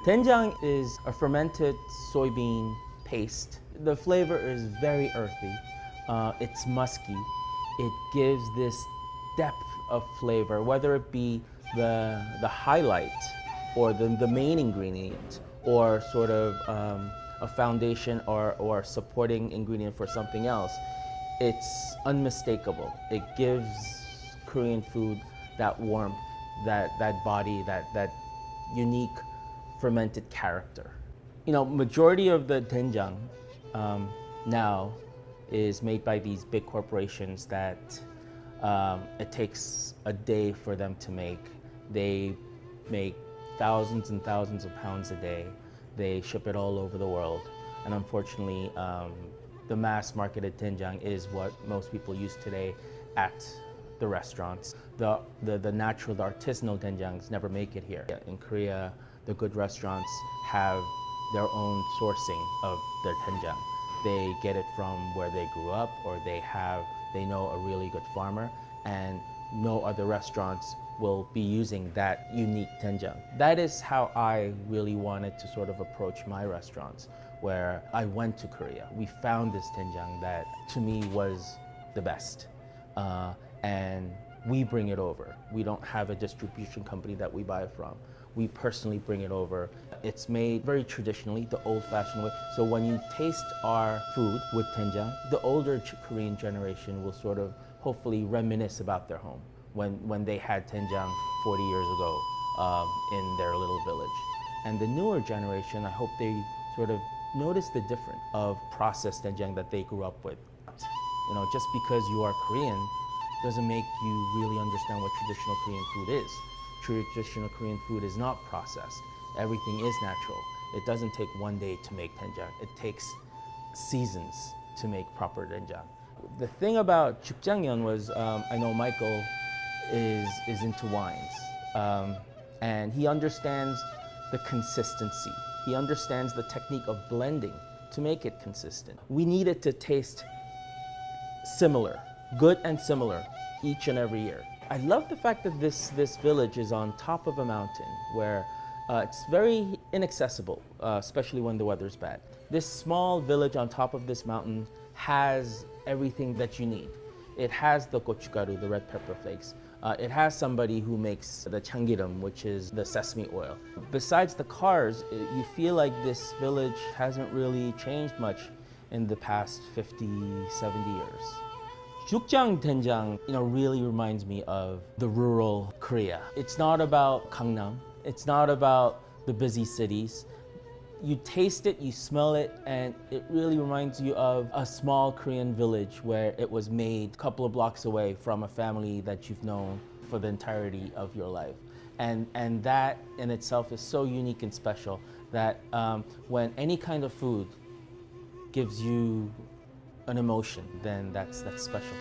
Doenjang is a fermented soybean paste. The flavor is very earthy. It's musky. It gives this depth of flavor, whether it be the highlight or the main ingredient or sort of a foundation or supporting ingredient for something else. It's unmistakable. It gives Korean food that warmth, that body, that unique fermented character. You know, majority of the doenjang now is made by these big corporations that it takes a day for them to make. They make thousands and thousands of pounds a day. They ship it all over the world. And unfortunately, the mass marketed doenjang is what most people use today at the restaurants. The natural, the artisanal doenjangs never make it here. In Korea, the good restaurants have their own sourcing of their doenjang. They get it from where they grew up, or they know a really good farmer, and no other restaurants will be using that unique doenjang. That is how I really wanted to sort of approach my restaurants, where I went to Korea. We found this doenjang that to me was the best. And we bring it over. We don't have a distribution company that we buy from. We personally bring it over. It's made very traditionally, the old-fashioned way. So when you taste our food with doenjang, the older Korean generation will sort of hopefully reminisce about their home when they had doenjang 40 years ago in their little village. And the newer generation, I hope they sort of notice the difference of processed doenjang that they grew up with. You know, just because you are Korean doesn't make you really understand what traditional Korean food is. Traditional Korean food is not processed. Everything is natural. It doesn't take one day to make doenjang. It takes seasons to make proper doenjang. The thing about Deonjiang was, I know Michael is into wines, and he understands the consistency. He understands the technique of blending to make it consistent. We need it to taste similar, good and similar, each and every year. I love the fact that this village is on top of a mountain where it's very inaccessible, especially when the weather's bad. This small village on top of this mountain has everything that you need. It has the gochugaru, the red pepper flakes. It has somebody who makes the changiram, which is the sesame oil. Besides the cars, you feel like this village hasn't really changed much in the past 50, 70 years. Jukjang doenjang, really reminds me of the rural Korea. It's not about Gangnam. It's not about the busy cities. You taste it, you smell it, and it really reminds you of a small Korean village where it was made a couple of blocks away from a family that you've known for the entirety of your life. And that in itself is so unique and special that when any kind of food gives you an emotion, then that's special.